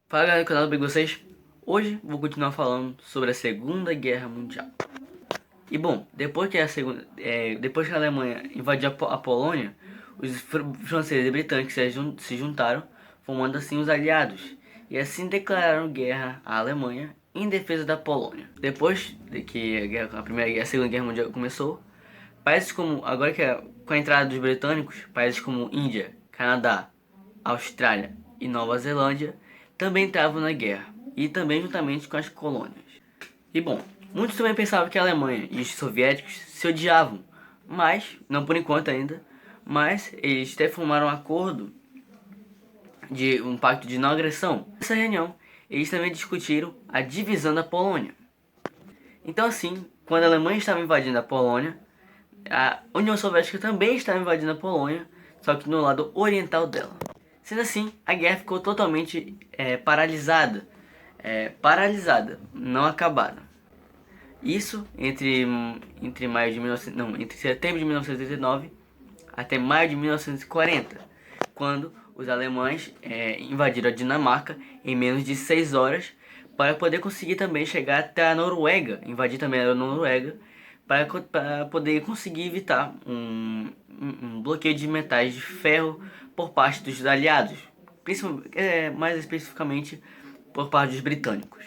Fala galera do canal, tudo bem com vocês? Hoje vou continuar falando sobre a Segunda Guerra Mundial. E bom, depois que a Alemanha invadiu a Polônia, os franceses e britânicos se juntaram, formando assim os aliados, e assim declararam guerra à Alemanha em defesa da Polônia. Depois de que a Segunda Guerra Mundial começou, países como com a entrada dos britânicos, países como Índia, Canadá, Austrália e Nova Zelândia também estavam na guerra, e também juntamente com as colônias. E bom, muitos também pensavam que a Alemanha e os soviéticos se odiavam, mas, não por enquanto ainda, mas eles até formaram um acordo de um pacto de não agressão. Nessa reunião, eles também discutiram a divisão da Polônia. Então assim, quando a Alemanha estava invadindo a Polônia, a União Soviética também estava invadindo a Polônia, só que no lado oriental dela. Sendo assim, a guerra ficou totalmente paralisada, não acabada. Isso entre maio de 19, não, entre setembro de 1939 até maio de 1940, quando os alemães invadiram a Dinamarca em menos de 6 horas para poder conseguir também chegar até a Noruega, invadir também a Noruega, para poder conseguir evitar um bloqueio de metais de ferro por parte dos aliados, mais especificamente por parte dos britânicos.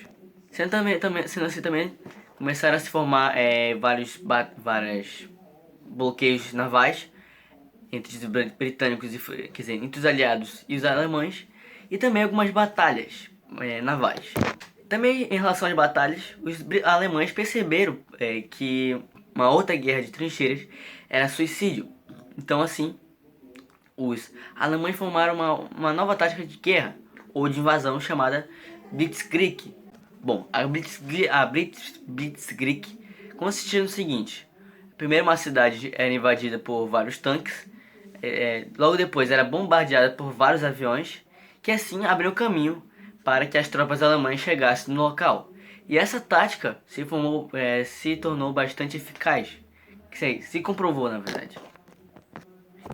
Sendo assim também, começaram a se formar vários bloqueios navais entre os britânicos quer dizer, entre os aliados e os alemães, e também algumas batalhas navais. Também em relação às batalhas, os alemães perceberam que uma outra guerra de trincheiras era suicídio. Então assim, os alemães formaram uma nova tática de guerra ou de invasão chamada Blitzkrieg. Bom, a Blitzkrieg consistia no seguinte: primeiro uma cidade era invadida por vários tanques, logo depois era bombardeada por vários aviões, que assim abriu caminho para que as tropas alemãs chegassem no local. E essa tática se tornou bastante eficaz, se comprovou na verdade.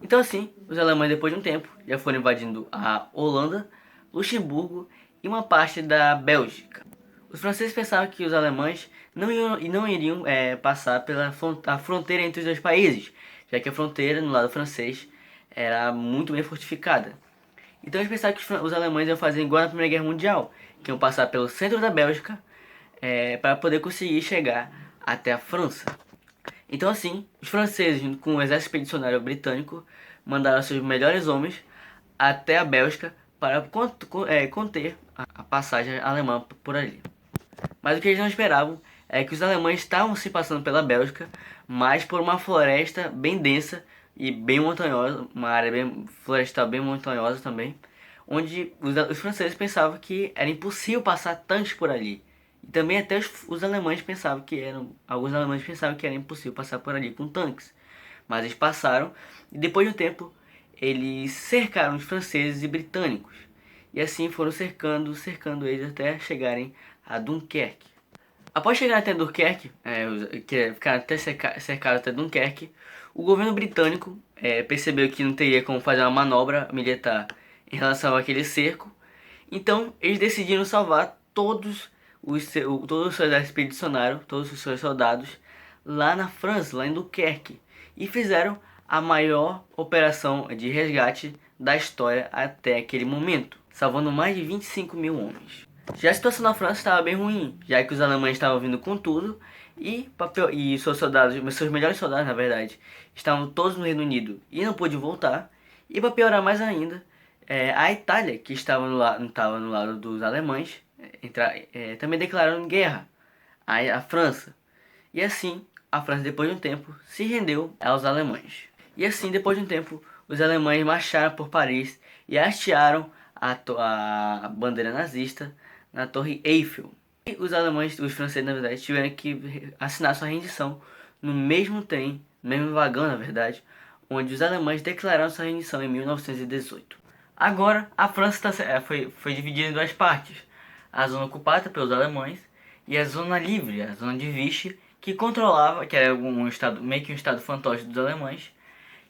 Então assim, os alemães depois de um tempo já foram invadindo a Holanda, Luxemburgo e uma parte da Bélgica. Os franceses pensavam que os alemães não iriam passar pela a fronteira entre os dois países, já que a fronteira no lado francês era muito bem fortificada. Então eles pensavam que os alemães iam fazer igual na Primeira Guerra Mundial, que iam passar pelo centro da Bélgica para poder conseguir chegar até a França. Então assim, os franceses, junto com o exército expedicionário britânico, mandaram seus melhores homens até a Bélgica para conter a passagem alemã por ali. Mas o que eles não esperavam é que os alemães estavam se passando pela Bélgica, mas por uma floresta bem densa e bem montanhosa, uma área florestal bem montanhosa também, onde os franceses pensavam que era impossível passar tanques por ali. E também até os alemães pensavam alguns alemães pensavam que era impossível passar por ali com tanques. Mas eles passaram e depois de um tempo eles cercaram os franceses e britânicos. E assim foram cercando eles até chegarem a Dunkerque. Após chegar até Dunkerque, ficaram até cercados até Dunkerque, o governo britânico percebeu que não teria como fazer uma manobra militar em relação àquele cerco. Então eles decidiram salvar todo o seu exército expedicionário, todos os seus soldados, lá na França, lá em Dunkerque, e fizeram a maior operação de resgate da história até aquele momento, salvando mais de 25 mil homens. Já a situação na França estava bem ruim, já que os alemães estavam vindo com tudo e seus melhores soldados, na verdade, estavam todos no Reino Unido e não pôde voltar. E para piorar mais ainda, a Itália, que estava no lado dos alemães, também declararam guerra à França. E assim, a França, depois de um tempo, se rendeu aos alemães. E assim, depois de um tempo, os alemães marcharam por Paris e hastearam a bandeira nazista na Torre Eiffel. E os franceses, na verdade, tiveram que assinar sua rendição no mesmo trem, no mesmo vagão, na verdade, onde os alemães declararam sua rendição em 1918. Agora, a França foi dividida em duas partes: a zona ocupada pelos alemães e a zona livre, a zona de Vichy, que controlava, que era um estado, meio que um estado fantoche dos alemães,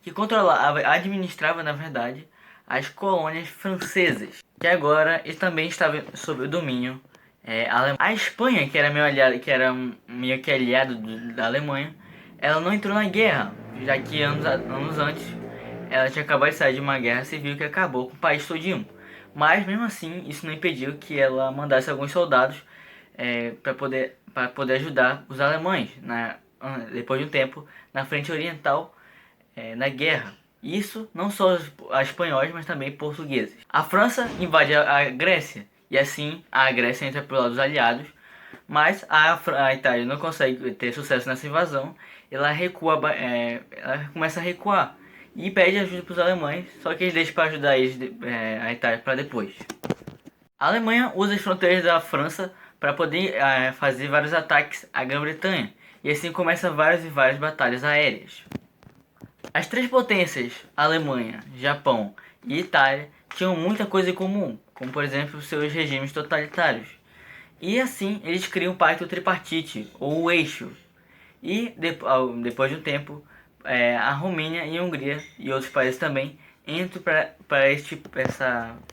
que controlava, administrava, na verdade, as colônias francesas. que agora ele também estava sob o domínio alemão. A Espanha, que era meio aliado, que era meio que aliado da Alemanha, ela não entrou na guerra, já que anos antes ela tinha acabado de sair de uma guerra civil que acabou com o país todinho. Mas mesmo assim, isso não impediu que ela mandasse alguns soldados para poder ajudar os alemães depois de um tempo na frente oriental na guerra. Isso não só os espanhóis, mas também portugueses. A França invade a Grécia e assim a Grécia entra pelo lado dos aliados, mas a Itália não consegue ter sucesso nessa invasão. Ela recua, ela começa a recuar e pede ajuda para os alemães, só que eles deixam para ajudar eles, a Itália para depois. A Alemanha usa as fronteiras da França para poder fazer vários ataques à Grã-Bretanha e assim começa várias e várias batalhas aéreas. As três potências, Alemanha, Japão e Itália, tinham muita coisa em comum, como por exemplo seus regimes totalitários. E assim eles criam o Pacto Tripartite, ou o Eixo. E depois de um tempo, a Romênia e a Hungria e outros países também entram para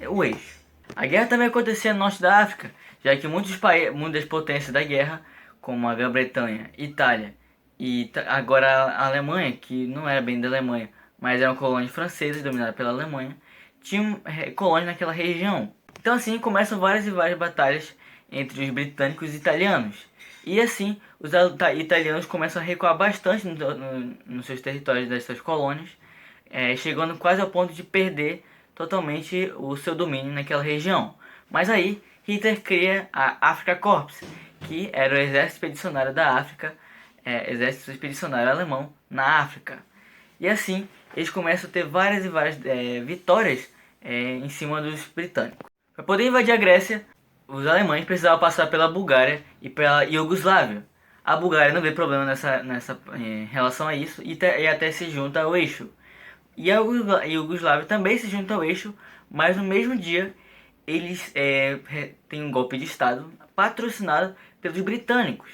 o Eixo. A guerra também acontecia no norte da África, já que muitas das potências da guerra, como a Grã-Bretanha, Itália e agora a Alemanha, que não era bem da Alemanha, mas era uma colônia francesa dominada pela Alemanha, tinham colônias naquela região. Então assim começam várias e várias batalhas entre os britânicos e italianos. E assim os italianos começam a recuar bastante nos seus territórios das suas colônias, chegando quase ao ponto de perder totalmente o seu domínio naquela região. Mas aí Hitler cria a Afrika Korps, que era o exército expedicionário da África, exército expedicionário alemão na África. E assim eles começam a ter várias e várias vitórias em cima dos britânicos. Para poder invadir a Grécia, os alemães precisavam passar pela Bulgária e pela Iugoslávia. A Bulgária não vê problema em relação a isso e até se junta ao eixo. E a Iugoslávia também se junta ao eixo, mas no mesmo dia eles têm um golpe de estado patrocinado pelos britânicos.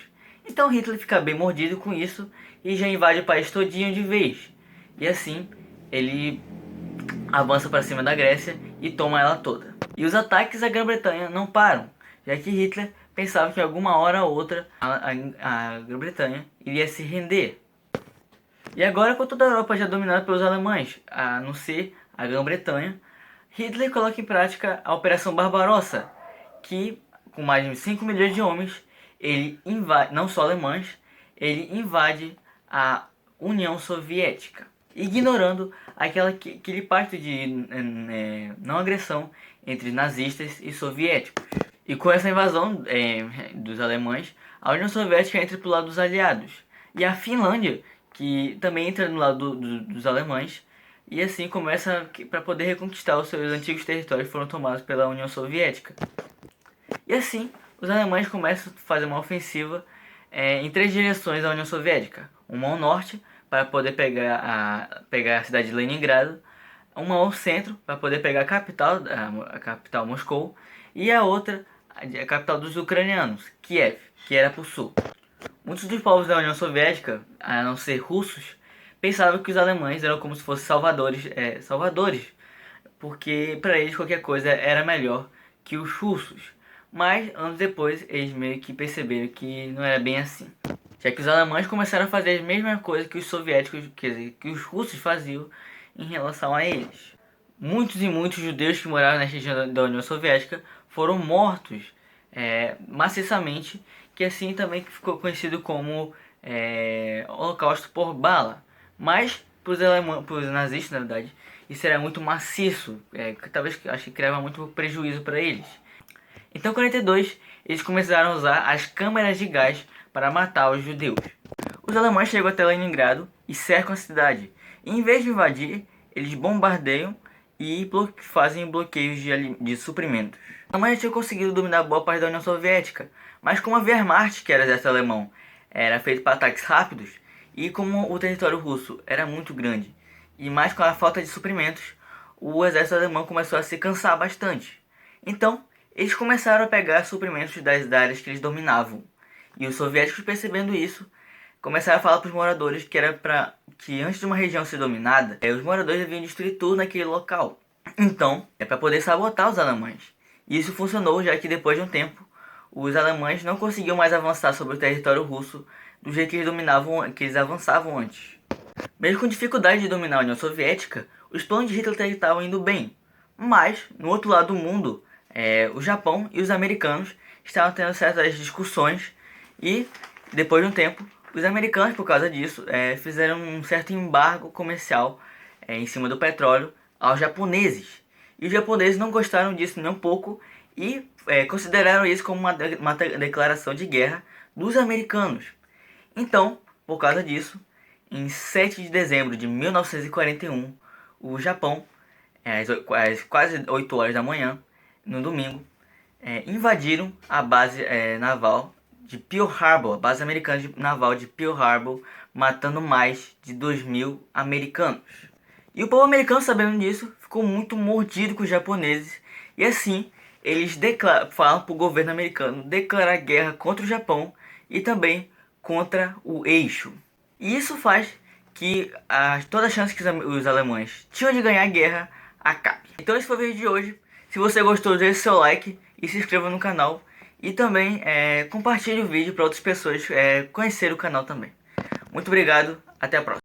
Então Hitler fica bem mordido com isso e já invade o país todinho de vez. E assim ele avança para cima da Grécia e toma ela toda. E os ataques à Grã-Bretanha não param, já que Hitler pensava que em alguma hora ou outra a Grã-Bretanha iria se render. E agora, com toda a Europa já dominada pelos alemães, a não ser a Grã-Bretanha, Hitler coloca em prática a Operação Barbarossa, que com mais de 5 milhões de homens, ele invade, não só alemães, ele invade a União Soviética, ignorando aquele pacto de não agressão entre nazistas e soviéticos. E com essa invasão dos alemães, a União Soviética entra para o lado dos aliados. E a Finlândia, que também entra no lado dos alemães, e assim começa para poder reconquistar os seus antigos territórios que foram tomados pela União Soviética. E assim, os alemães começam a fazer uma ofensiva em três direções da União Soviética. Uma ao norte, para poder pegar a cidade de Leningrado, uma ao centro, para poder pegar a capital Moscou, e a outra, a capital dos ucranianos, Kiev, que era para o sul. Muitos dos povos da União Soviética, a não ser russos, pensavam que os alemães eram como se fossem salvadores, porque para eles qualquer coisa era melhor que os russos. Mas anos depois eles meio que perceberam que não era bem assim, já que os alemães começaram a fazer as mesmas coisas que os soviéticos, quer dizer, que os russos faziam em relação a eles. Muitos e muitos judeus que moravam na região da União Soviética foram mortos maciçamente, que assim também ficou conhecido como Holocausto por bala. Mas para os nazistas, na verdade, isso era muito maciço, talvez acho que criava muito prejuízo para eles. Então, em 42, eles começaram a usar as câmeras de gás para matar os judeus. Os alemães chegam até Leningrado e cercam a cidade. E, em vez de invadir, eles bombardeiam e fazem bloqueios de suprimentos. A Alemanha tinha conseguido dominar boa parte da União Soviética, mas como a Wehrmacht, que era o exército alemão, era feito para ataques rápidos, e como o território russo era muito grande, e mais com a falta de suprimentos, o exército alemão começou a se cansar bastante. Então, eles começaram a pegar suprimentos das áreas que eles dominavam. E os soviéticos, percebendo isso, começaram a falar para os moradores que antes de uma região ser dominada, os moradores deviam destruir tudo naquele local. Então, é para poder sabotar os alemães. E isso funcionou, já que depois de um tempo, os alemães não conseguiam mais avançar sobre o território russo do jeito que eles dominavam, que eles avançavam antes. Mesmo com dificuldade de dominar a União Soviética, os planos de Hitler estavam indo bem. Mas, no outro lado do mundo, o Japão e os americanos estavam tendo certas discussões e, depois de um tempo, os americanos, por causa disso, fizeram um certo embargo comercial em cima do petróleo aos japoneses. E os japoneses não gostaram disso nem um pouco e consideraram isso como uma declaração de guerra dos americanos. Então, por causa disso, em 7 de dezembro de 1941, o Japão, às quase 8 horas da manhã, no domingo, invadiram a base naval de Pearl Harbor, a base americana naval de Pearl Harbor, matando mais de 2.000 americanos. E o povo americano, sabendo disso, ficou muito mordido com os japoneses, e assim eles falam para o governo americano declarar guerra contra o Japão e também contra o eixo. E isso faz que toda a chance que os alemães tinham de ganhar a guerra acabe. Então esse foi o vídeo de hoje. Se você gostou, deixe seu like e se inscreva no canal. E também compartilhe o vídeo para outras pessoas conhecerem o canal também. Muito obrigado, até a próxima.